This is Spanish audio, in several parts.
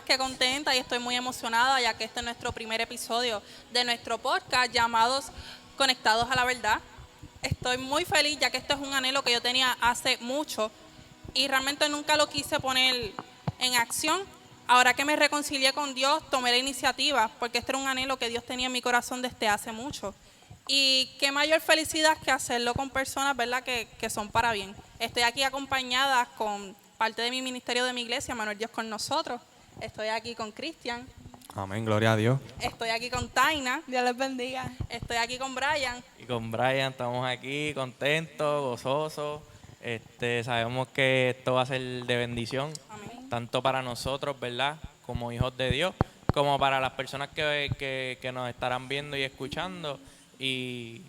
que contenta y estoy muy emocionada ya que este es nuestro primer episodio de nuestro podcast llamados Conectados a la Verdad. Estoy muy feliz ya que esto es un anhelo que yo tenía hace mucho y realmente nunca lo quise poner en acción. Ahora que me reconcilié con Dios, tomé la iniciativa porque este era un anhelo que Dios tenía en mi corazón desde hace mucho. Y qué mayor felicidad que hacerlo con personas, ¿verdad?, que son para bien. Estoy aquí acompañada con parte de mi ministerio de mi iglesia, Manuel Dios con nosotros. Estoy aquí con Cristian. Amén, gloria a Dios. Estoy aquí con Taina. Dios les bendiga. Estoy aquí con Brian. Y con Brian estamos aquí contentos, gozosos. Sabemos que esto va a ser de bendición, Amén. tanto para nosotros, ¿verdad? Como hijos de Dios, como para las personas que nos estarán viendo y escuchando. Y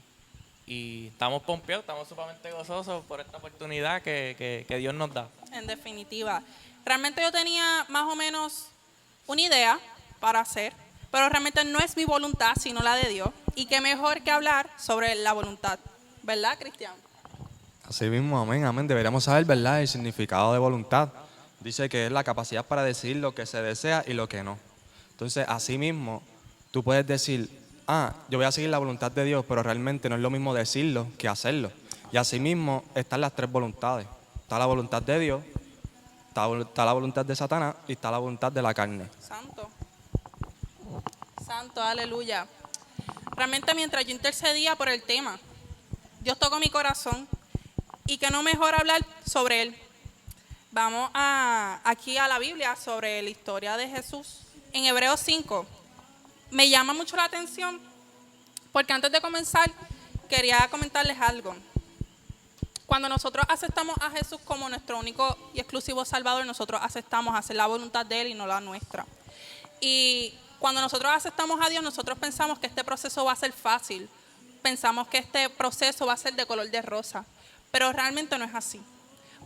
estamos pompeados, estamos sumamente gozosos por esta oportunidad que Dios nos da. En definitiva. Realmente yo tenía más o menos una idea para hacer, pero realmente no es mi voluntad, sino la de Dios. Y qué mejor que hablar sobre la voluntad, ¿verdad, Cristian? Así mismo, amén, amén. Deberíamos saber, ¿verdad?, el significado de voluntad. Dice que es la capacidad para decidir lo que se desea y lo que no. Entonces, así mismo, tú puedes decir, yo voy a seguir la voluntad de Dios, pero realmente no es lo mismo decirlo que hacerlo. Y así mismo están las tres voluntades. Está la voluntad de Dios, está la voluntad de Satanás y está la voluntad de la carne. Santo. Santo, aleluya. Realmente mientras yo intercedía por el tema, Dios tocó mi corazón y que no mejor hablar sobre él. Vamos aquí a la Biblia sobre la historia de Jesús. En Hebreos 5 me llama mucho la atención porque antes de comenzar quería comentarles algo. Cuando nosotros aceptamos a Jesús como nuestro único y exclusivo Salvador, nosotros aceptamos hacer la voluntad de Él y no la nuestra. Y cuando nosotros aceptamos a Dios, nosotros pensamos que este proceso va a ser fácil. Pensamos que este proceso va a ser de color de rosa. Pero realmente no es así.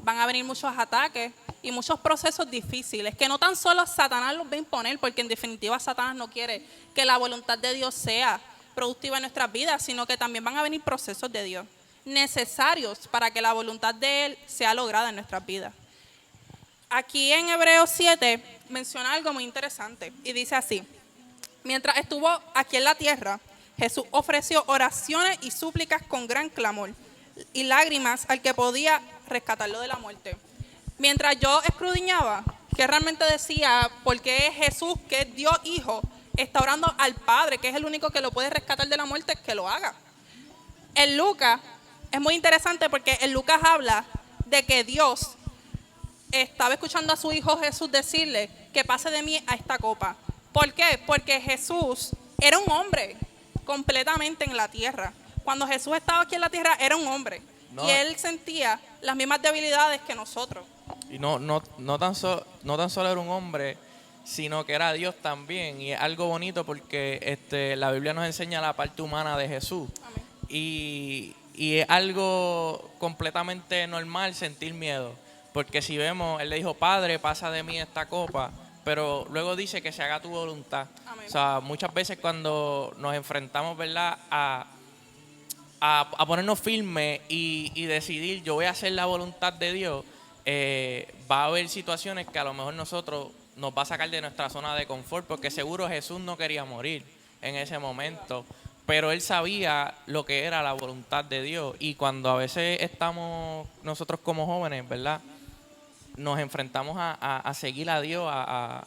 Van a venir muchos ataques y muchos procesos difíciles que no tan solo Satanás los va a imponer, porque en definitiva Satanás no quiere que la voluntad de Dios sea productiva en nuestras vidas, sino que también van a venir procesos de Dios necesarios para que la voluntad de Él sea lograda en nuestras vidas. Aquí en Hebreos 7 menciona algo muy interesante y dice así: mientras estuvo aquí en la tierra, Jesús ofreció oraciones y súplicas con gran clamor y lágrimas al que podía rescatarlo de la muerte. Mientras yo escudriñaba, que realmente decía, ¿por qué Jesús, que es Dios Hijo, está orando al Padre, que es el único que lo puede rescatar de la muerte, que lo haga? En Lucas es muy interesante porque en Lucas habla de que Dios estaba escuchando a su Hijo Jesús decirle que pase de mí a esta copa. ¿Por qué? Porque Jesús era un hombre completamente en la tierra. Cuando Jesús estaba aquí en la tierra era un hombre. No. Y él sentía las mismas debilidades que nosotros. Y no tan solo era un hombre, sino que era Dios también. Y es algo bonito porque la Biblia nos enseña la parte humana de Jesús. Amén. Y es algo completamente normal sentir miedo. Porque si vemos, él le dijo, Padre, pasa de mí esta copa, pero luego dice que se haga tu voluntad. Amén. O sea, muchas veces cuando nos enfrentamos, ¿verdad?, a ponernos firmes y decidir, yo voy a hacer la voluntad de Dios, va a haber situaciones que a lo mejor nosotros nos va a sacar de nuestra zona de confort, porque seguro Jesús no quería morir en ese momento, pero él sabía lo que era la voluntad de Dios. Y cuando a veces estamos nosotros como jóvenes, ¿verdad?, nos enfrentamos a seguir a Dios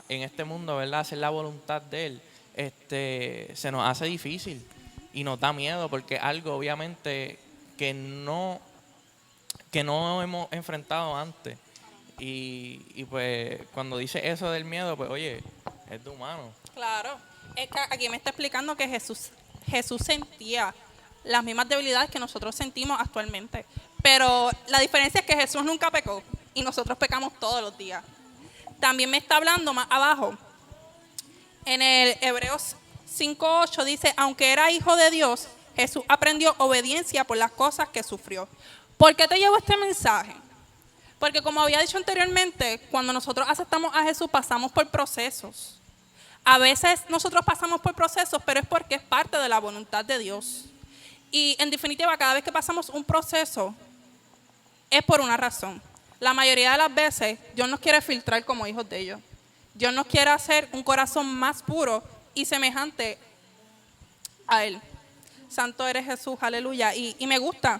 en este mundo, ¿verdad?, hacer la voluntad de Él, se nos hace difícil y nos da miedo porque algo obviamente que no hemos enfrentado antes. Y pues cuando dice eso del miedo, pues oye, es de humano. Claro. Es que aquí me está explicando que Jesús sentía las mismas debilidades que nosotros sentimos actualmente. Pero la diferencia es que Jesús nunca pecó y nosotros pecamos todos los días. También me está hablando más abajo. En el Hebreos 5:8 dice, aunque era hijo de Dios, Jesús aprendió obediencia por las cosas que sufrió. ¿Por qué te llevo este mensaje? Porque como había dicho anteriormente, cuando nosotros aceptamos a Jesús pasamos por procesos. A veces nosotros pasamos por procesos, pero es porque es parte de la voluntad de Dios. Y en definitiva, cada vez que pasamos un proceso, es por una razón. La mayoría de las veces, Dios nos quiere filtrar como hijos de ellos. Dios nos quiere hacer un corazón más puro y semejante a Él. Santo eres Jesús, aleluya. Y me gusta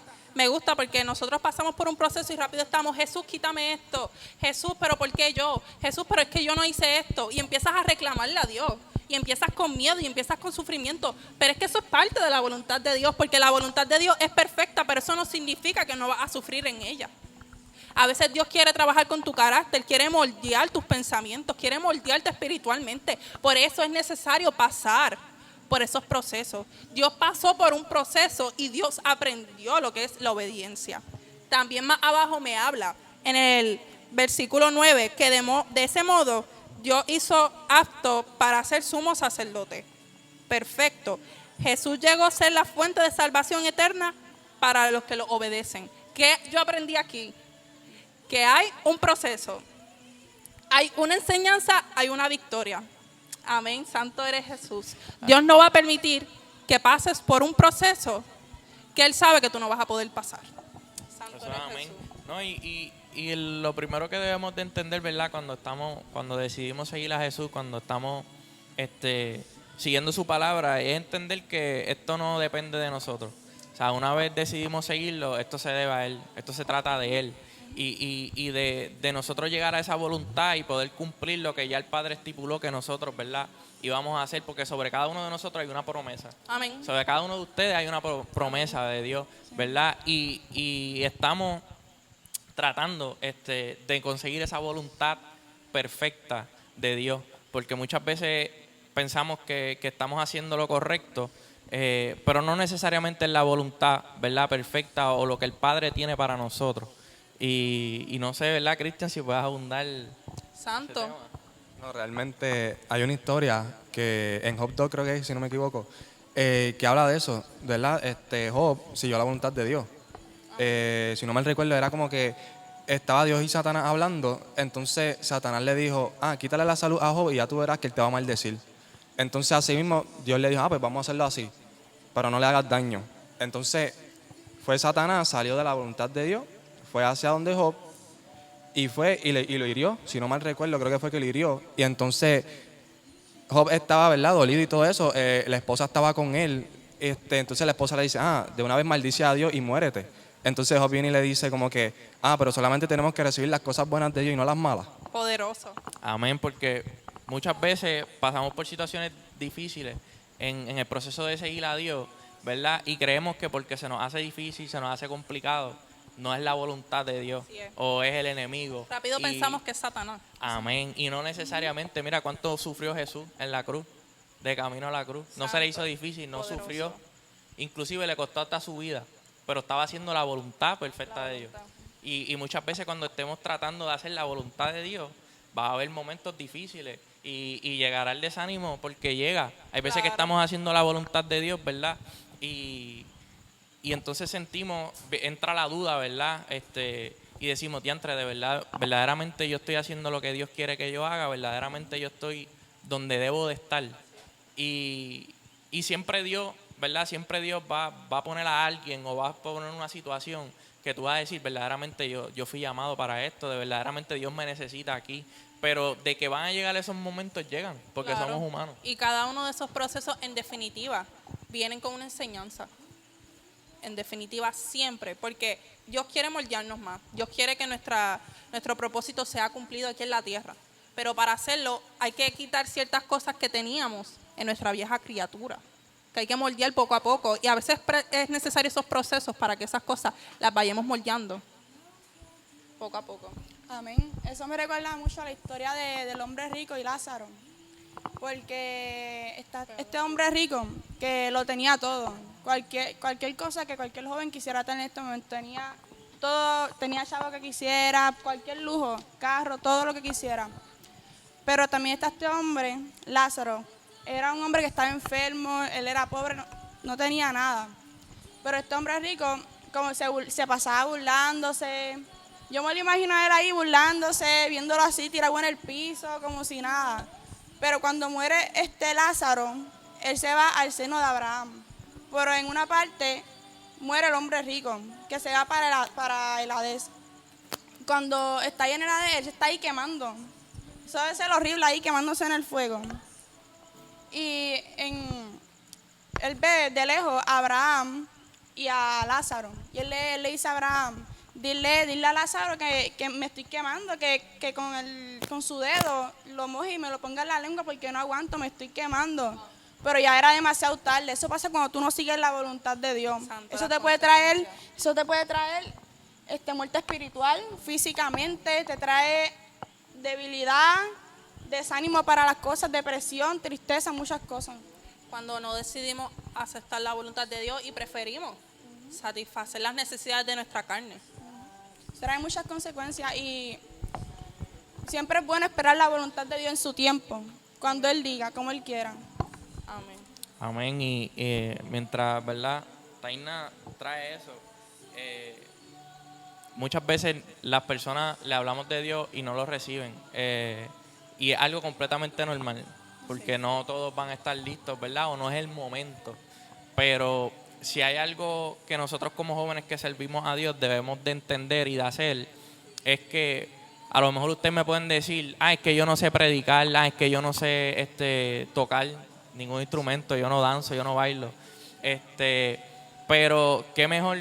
porque nosotros pasamos por un proceso y rápido estamos, Jesús, quítame esto. Jesús, pero ¿por qué yo? Jesús, pero es que yo no hice esto. Y empiezas a reclamarle a Dios. Y empiezas con miedo y empiezas con sufrimiento. Pero es que eso es parte de la voluntad de Dios, porque la voluntad de Dios es perfecta, pero eso no significa que no vas a sufrir en ella. A veces Dios quiere trabajar con tu carácter, quiere moldear tus pensamientos, quiere moldearte espiritualmente. Por eso es necesario pasar por esos procesos. Dios pasó por un proceso y Dios aprendió lo que es la obediencia. También más abajo me habla en el versículo 9 que de ese modo Dios hizo apto para ser sumo sacerdote. Perfecto. Jesús llegó a ser la fuente de salvación eterna para los que lo obedecen. ¿Qué yo aprendí aquí? Que hay un proceso, hay una enseñanza, hay una victoria. Amén, santo eres Jesús. Dios no va a permitir que pases por un proceso que Él sabe que tú no vas a poder pasar. Santo eres Amén. Jesús. No, lo primero que debemos de entender, ¿verdad? Cuando decidimos seguir a Jesús, cuando estamos siguiendo su palabra, es entender que esto no depende de nosotros. O sea, una vez decidimos seguirlo, esto se debe a Él, esto se trata de Él. Y de nosotros llegar a esa voluntad y poder cumplir lo que ya el Padre estipuló que nosotros, ¿verdad?, íbamos a hacer, porque sobre cada uno de nosotros hay una promesa. Amén. Sobre cada uno de ustedes hay una promesa de Dios, ¿verdad? Y estamos tratando de conseguir esa voluntad perfecta de Dios, porque muchas veces pensamos que estamos haciendo lo correcto, pero no necesariamente es la voluntad, ¿verdad?, perfecta o lo que el Padre tiene para nosotros. Y no sé, ¿verdad, Cristian, si puedes abundar? Santo. No, realmente hay una historia que en Job 2 creo que es, si no me equivoco, que habla de eso, ¿verdad? Job siguió la voluntad de Dios. Si no mal recuerdo, era como que estaba Dios y Satanás hablando, entonces Satanás le dijo, quítale la salud a Job y ya tú verás que él te va a maldecir. Entonces así mismo Dios le dijo, pues vamos a hacerlo así, pero no le hagas daño. Entonces fue Satanás, salió de la voluntad de Dios, fue hacia donde Job y fue y lo hirió, si no mal recuerdo, creo que fue que lo hirió. Y entonces Job estaba, ¿verdad?, dolido y todo eso, la esposa estaba con él, entonces la esposa le dice, de una vez maldice a Dios y muérete. Entonces Job viene y le dice como que, pero solamente tenemos que recibir las cosas buenas de Dios y no las malas. Poderoso. Amén, porque muchas veces pasamos por situaciones difíciles en el proceso de seguir a Dios, ¿verdad? Y creemos que porque se nos hace difícil, se nos hace complicado, no es la voluntad de Dios o es el enemigo. Rápido pensamos que es Satanás. Amén. Y no necesariamente, mira cuánto sufrió Jesús en la cruz, de camino a la cruz. No se le hizo difícil, no Poderoso. sufrió. Inclusive le costó hasta su vida, pero estaba haciendo la voluntad perfecta de Dios. Y muchas veces cuando estemos tratando de hacer la voluntad de Dios, va a haber momentos difíciles y llegará el desánimo porque llega. Hay veces que estamos haciendo la voluntad de Dios, ¿verdad? Y entonces entra la duda, ¿verdad? Y decimos, diantre, de verdad, verdaderamente yo estoy haciendo lo que Dios quiere que yo haga, verdaderamente yo estoy donde debo de estar. Y siempre Dios, ¿verdad? Siempre Dios va a poner a alguien o va a poner una situación que tú vas a decir, verdaderamente yo fui llamado para esto, de verdaderamente Dios me necesita aquí. Pero de que van a llegar esos momentos, llegan, porque somos humanos. Y cada uno de esos procesos, en definitiva, vienen con una enseñanza. En definitiva, siempre, porque Dios quiere moldearnos más. Dios quiere que nuestro propósito sea cumplido aquí en la tierra. Pero para hacerlo hay que quitar ciertas cosas que teníamos en nuestra vieja criatura, que hay que moldear poco a poco. Y a veces es necesario esos procesos para que esas cosas las vayamos moldeando poco a poco. Amén. Eso me recuerda mucho a la historia del hombre rico y Lázaro. Porque este hombre rico que lo tenía todo. Cualquier cosa que cualquier joven quisiera tener en este momento. Tenía todo, tenía chavo que quisiera, cualquier lujo, carro, todo lo que quisiera. Pero también está este hombre, Lázaro. Era un hombre que estaba enfermo, él era pobre, no tenía nada. Pero este hombre rico, como se pasaba burlándose. Yo me lo imagino a él ahí burlándose, viéndolo así, tirado en el piso, como si nada. Pero cuando muere Lázaro, él se va al seno de Abraham. Pero en una parte muere el hombre rico, que se va para el Hades. Cuando está ahí en el Hades, él se está ahí quemando. Eso debe ser horrible ahí quemándose en el fuego. Y él ve de lejos a Abraham y a Lázaro. Y él le dice a Abraham, dile a Lázaro que me estoy quemando, que con su dedo lo moje y me lo ponga en la lengua porque no aguanto, me estoy quemando. Pero ya era demasiado tarde. Eso pasa cuando tú no sigues la voluntad de Dios. Santo, Eso la te puede traer, muerte espiritual, físicamente, te trae debilidad, desánimo para las cosas, depresión, tristeza, muchas cosas. Cuando no decidimos aceptar la voluntad de Dios y preferimos satisfacer las necesidades de nuestra carne. Trae muchas consecuencias y siempre es bueno esperar la voluntad de Dios en su tiempo, cuando Él diga, como Él quiera. Amén. Amén. Y mientras, ¿verdad? Taina trae eso. Muchas veces las personas le hablamos de Dios y no lo reciben. Y es algo completamente normal, porque no todos van a estar listos, ¿verdad? O no es el momento. Pero si hay algo que nosotros como jóvenes que servimos a Dios debemos de entender y de hacer, es que a lo mejor ustedes me pueden decir, es que yo no sé predicar, es que yo no sé tocar ningún instrumento, yo no danzo, yo no bailo. Pero qué mejor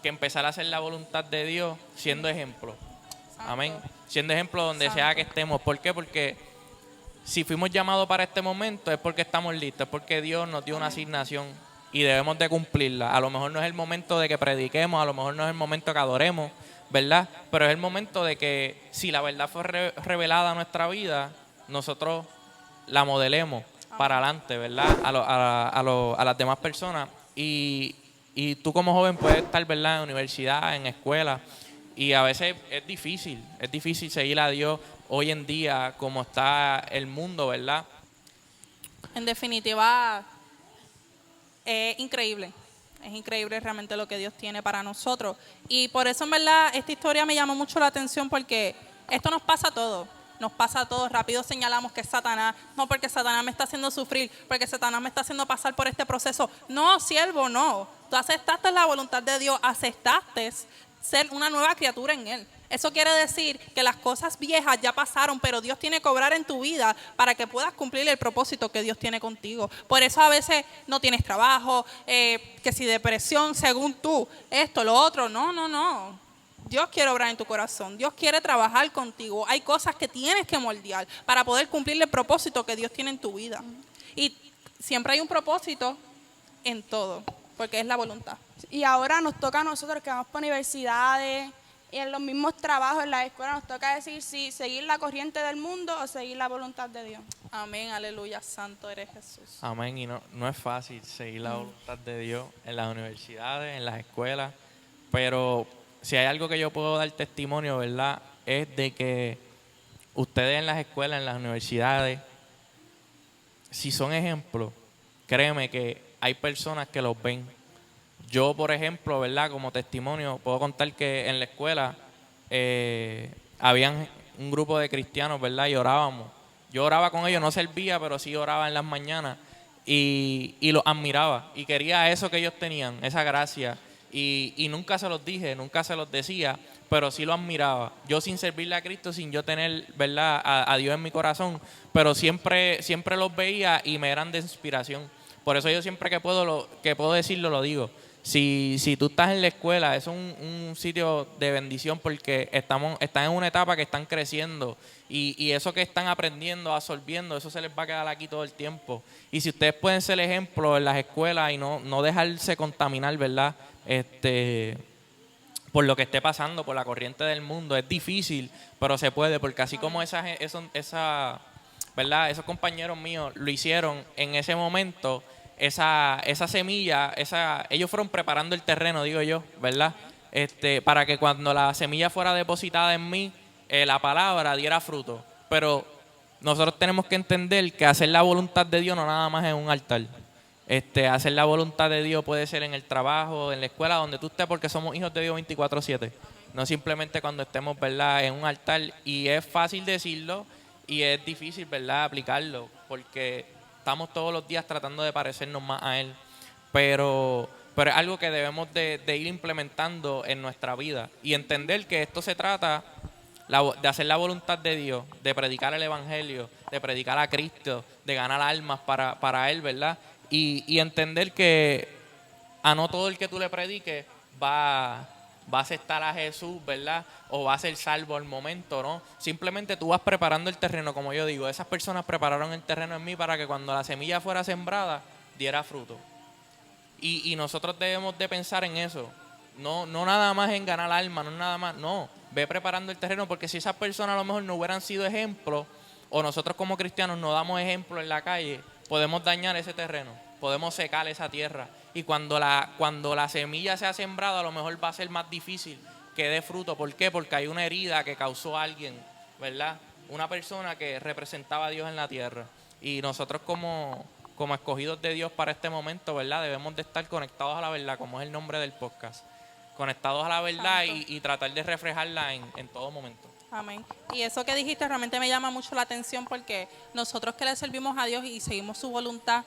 que empezar a hacer la voluntad de Dios siendo ejemplo. Santo. Amén. Siendo ejemplo donde Santo. sea que estemos. ¿Por qué? Porque si fuimos llamados para este momento es porque estamos listos, es porque Dios nos dio una asignación y debemos de cumplirla. A lo mejor no es el momento de que prediquemos, a lo mejor no es el momento que adoremos, ¿verdad? Pero es el momento de que si la verdad fue revelada a nuestra vida, nosotros la modelemos para adelante, ¿verdad? A las demás personas. Y tú como joven puedes estar, ¿verdad? En universidad, en escuela. Y a veces es difícil seguir a Dios hoy en día como está el mundo, ¿verdad? En definitiva, es increíble realmente lo que Dios tiene para nosotros. Y por eso, en verdad, esta historia me llamó mucho la atención porque esto nos pasa a todos. Nos pasa a todos. Rápido señalamos que es Satanás. No, porque Satanás me está haciendo sufrir, porque Satanás me está haciendo pasar por este proceso. No, siervo, no. Tú aceptaste la voluntad de Dios, aceptaste ser una nueva criatura en Él. Eso quiere decir que las cosas viejas ya pasaron, pero Dios tiene que obrar en tu vida para que puedas cumplir el propósito que Dios tiene contigo. Por eso a veces no tienes trabajo, que si depresión, según tú, esto, lo otro. No. Dios quiere obrar en tu corazón. Dios quiere trabajar contigo. Hay cosas que tienes que moldear para poder cumplir el propósito que Dios tiene en tu vida. Y siempre hay un propósito en todo, porque es la voluntad. Y ahora nos toca a nosotros que vamos para universidades y en los mismos trabajos, en la escuela, nos toca decir si seguir la corriente del mundo o seguir la voluntad de Dios. Amén, aleluya, santo eres Jesús. Amén. Y no es fácil seguir la voluntad de Dios en las universidades, en las escuelas. Pero si hay algo que yo puedo dar testimonio, ¿verdad? Es de que ustedes en las escuelas, en las universidades, si son ejemplos, créeme que hay personas que los ven. Yo, por ejemplo, ¿verdad? Como testimonio, puedo contar que en la escuela habían un grupo de cristianos, ¿verdad? Y orábamos. Yo oraba con ellos, no servía, pero sí oraba en las mañanas y los admiraba. Y quería eso que ellos tenían, esa gracia. Y nunca se los dije, nunca se los decía, pero sí lo admiraba. Yo sin servirle a Cristo, sin yo tener, ¿verdad? A Dios en mi corazón, pero siempre los veía y me eran de inspiración. Por eso yo siempre que puedo decirlo, lo digo. Si tú estás en la escuela, es un sitio de bendición porque están en una etapa que están creciendo y eso que están aprendiendo, absorbiendo, eso se les va a quedar aquí todo el tiempo. Y si ustedes pueden ser ejemplo en las escuelas y no dejarse contaminar, ¿verdad? Por lo que esté pasando, por la corriente del mundo, es difícil, pero se puede, porque así como ¿verdad? Esos compañeros míos lo hicieron en ese momento. Esa semilla, ellos fueron preparando el terreno, digo yo, ¿verdad? Para que cuando la semilla fuera depositada en mí, la palabra diera fruto. Pero nosotros tenemos que entender que hacer la voluntad de Dios no nada más es un altar. Hacer la voluntad de Dios puede ser en el trabajo, en la escuela, donde tú estés, porque somos hijos de Dios 24/7. No simplemente cuando estemos, ¿verdad?, en un altar. Y es fácil decirlo y es difícil, ¿verdad?, aplicarlo, porque estamos todos los días tratando de parecernos más a Él, pero es algo que debemos de ir implementando en nuestra vida y entender que esto se trata de hacer la voluntad de Dios, de predicar el Evangelio, de predicar a Cristo, de ganar almas para Él, ¿verdad? Y entender que a no todo el que tú le prediques va a aceptar a Jesús, ¿verdad? O va a ser salvo al momento, ¿no? Simplemente tú vas preparando el terreno, como yo digo. Esas personas prepararon el terreno en mí para que cuando la semilla fuera sembrada, diera fruto. Y nosotros debemos de pensar en eso. No nada más en ganar alma, no nada más, no. Ve preparando el terreno, porque si esas personas a lo mejor no hubieran sido ejemplos, o nosotros como cristianos no damos ejemplo en la calle, podemos dañar ese terreno, podemos secar esa tierra. Y cuando la semilla sea sembrada, a lo mejor va a ser más difícil que dé fruto. ¿Por qué? Porque hay una herida que causó alguien, ¿verdad? Una persona que representaba a Dios en la tierra. Y nosotros como escogidos de Dios para este momento, ¿verdad? Debemos de estar conectados a la verdad, como es el nombre del podcast. Conectados a la verdad y tratar de reflejarla en todo momento. Amén. Y eso que dijiste realmente me llama mucho la atención, porque nosotros que le servimos a Dios y seguimos su voluntad,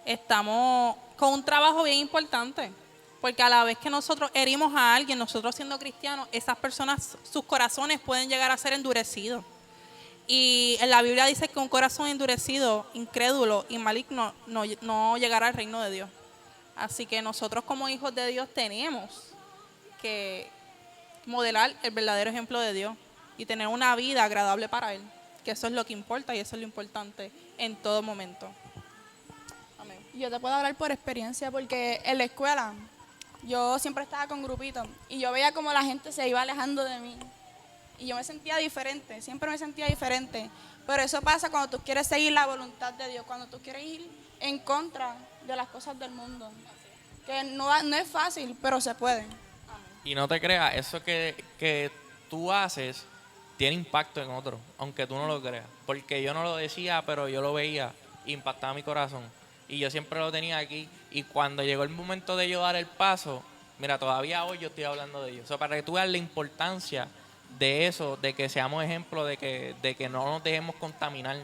estamos con un trabajo bien importante. Porque a la vez que nosotros herimos a alguien, nosotros siendo cristianos, esas personas, sus corazones pueden llegar a ser endurecidos. Y en la Biblia dice que un corazón endurecido, incrédulo y maligno no llegará al reino de Dios. Así que nosotros como hijos de Dios tenemos que modelar el verdadero ejemplo de Dios y tener una vida agradable para Él, que eso es lo que importa y eso es lo importante en todo momento. Amén. Yo te puedo hablar por experiencia porque en la escuela yo siempre estaba con grupitos y yo veía como la gente se iba alejando de mí y yo me sentía diferente, siempre me sentía diferente. Pero eso pasa cuando tú quieres seguir la voluntad de Dios, cuando tú quieres ir en contra de las cosas del mundo. Que no es fácil, pero se puede. Y no te creas, eso que tú haces tiene impacto en otros, aunque tú no lo creas. Porque yo no lo decía, pero yo lo veía, impactaba mi corazón. Y yo siempre lo tenía aquí. Y cuando llegó el momento de yo dar el paso, mira, todavía hoy yo estoy hablando de ello. O sea, para que tú veas la importancia de eso, de que seamos ejemplos, de que no nos dejemos contaminar,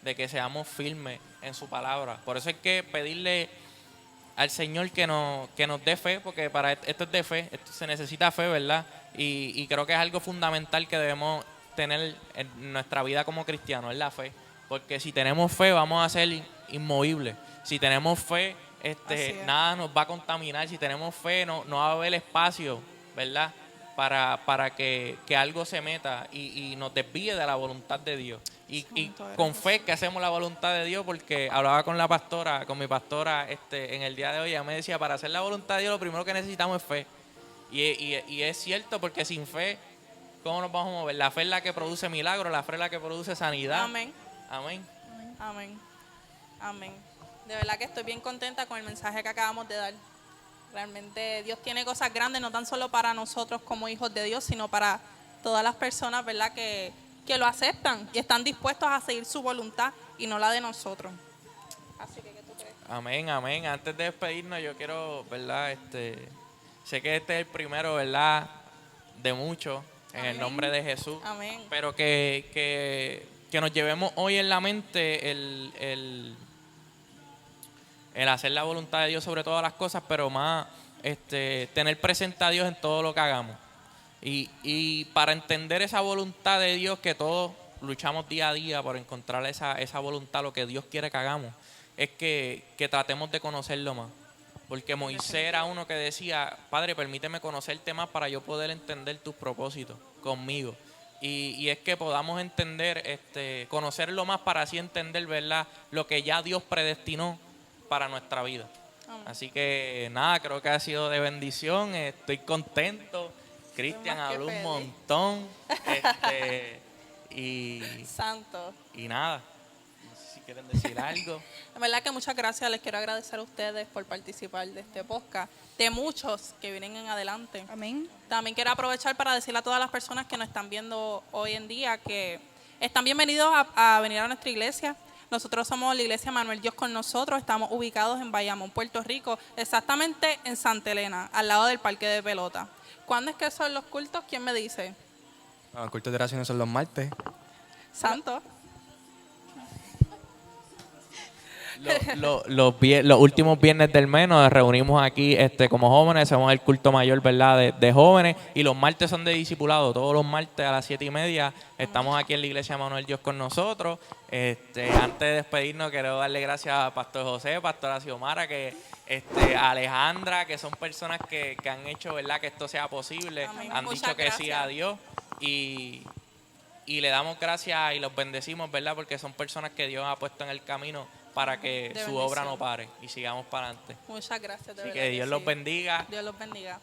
de que seamos firmes en su palabra. Por eso hay que pedirle al Señor que nos dé fe, porque para esto es de fe, esto se necesita fe, ¿verdad? Y creo que es algo fundamental que debemos tener en nuestra vida como cristianos, es la fe. Porque si tenemos fe vamos a ser inmovibles. Si tenemos fe, nada nos va a contaminar. Si tenemos fe no va a haber espacio, ¿verdad? Para que algo se meta y nos desvíe de la voluntad de Dios. Y con fe que hacemos la voluntad de Dios, porque hablaba con mi pastora en el día de hoy, ella me decía, para hacer la voluntad de Dios lo primero que necesitamos es fe. Y es cierto, porque sin fe, ¿cómo nos vamos a mover? La fe es la que produce milagros, la fe es la que produce sanidad. Amén. Amén. Amén. Amén. De verdad que estoy bien contenta con el mensaje que acabamos de dar. Realmente Dios tiene cosas grandes, no tan solo para nosotros como hijos de Dios, sino para todas las personas, ¿verdad?, que lo aceptan y están dispuestos a seguir su voluntad y no la de nosotros. Así que, ¿qué tú crees? Amén, amén. Antes de despedirnos, yo quiero, ¿verdad? Sé que este es el primero, ¿verdad?, de muchos, en el nombre de Jesús. Amén. Pero que nos llevemos hoy en la mente el hacer la voluntad de Dios sobre todas las cosas, pero más tener presente a Dios en todo lo que hagamos. Y para entender esa voluntad de Dios, que todos luchamos día a día por encontrar esa voluntad, lo que Dios quiere que hagamos, es que tratemos de conocerlo más. Porque Moisés era uno que decía, Padre, permíteme conocerte más para yo poder entender tus propósitos conmigo. Y es que podamos entender, conocerlo más para así entender, ¿verdad?, lo que ya Dios predestinó para nuestra vida. Así que nada, creo que ha sido de bendición. Estoy contento. Cristian habló un montón. Santo. Y nada, no sé si quieren decir algo. La verdad que muchas gracias. Les quiero agradecer a ustedes por participar de este podcast, de muchos que vienen en adelante. Amén. También quiero aprovechar para decirle a todas las personas que nos están viendo hoy en día que están bienvenidos a venir a nuestra iglesia. Nosotros somos la iglesia Manuel Dios con nosotros. Estamos ubicados en Bayamón, Puerto Rico, exactamente en Santa Elena, al lado del parque de pelota. ¿Cuándo es que son los cultos? ¿Quién me dice? Los cultos de oración son los martes. Santo. Los últimos viernes del mes nos reunimos aquí como jóvenes, hacemos el culto mayor, ¿verdad? De jóvenes, y los martes son de discipulado. Todos los martes a las 7:30 estamos aquí en la iglesia Manuel Dios con nosotros. Antes de despedirnos, quiero darle gracias a Pastor José, Pastora Xiomara, a Alejandra, que son personas que han hecho, ¿verdad?, que esto sea posible. Amén. Han Muchas dicho que sí gracias. a Dios y le damos gracias y los bendecimos, ¿verdad? Porque son personas que Dios ha puesto en el camino para que De su obra bendición. no pare y sigamos para adelante. Muchas gracias, de Así verdad que Dios los sí. bendiga. Dios los bendiga.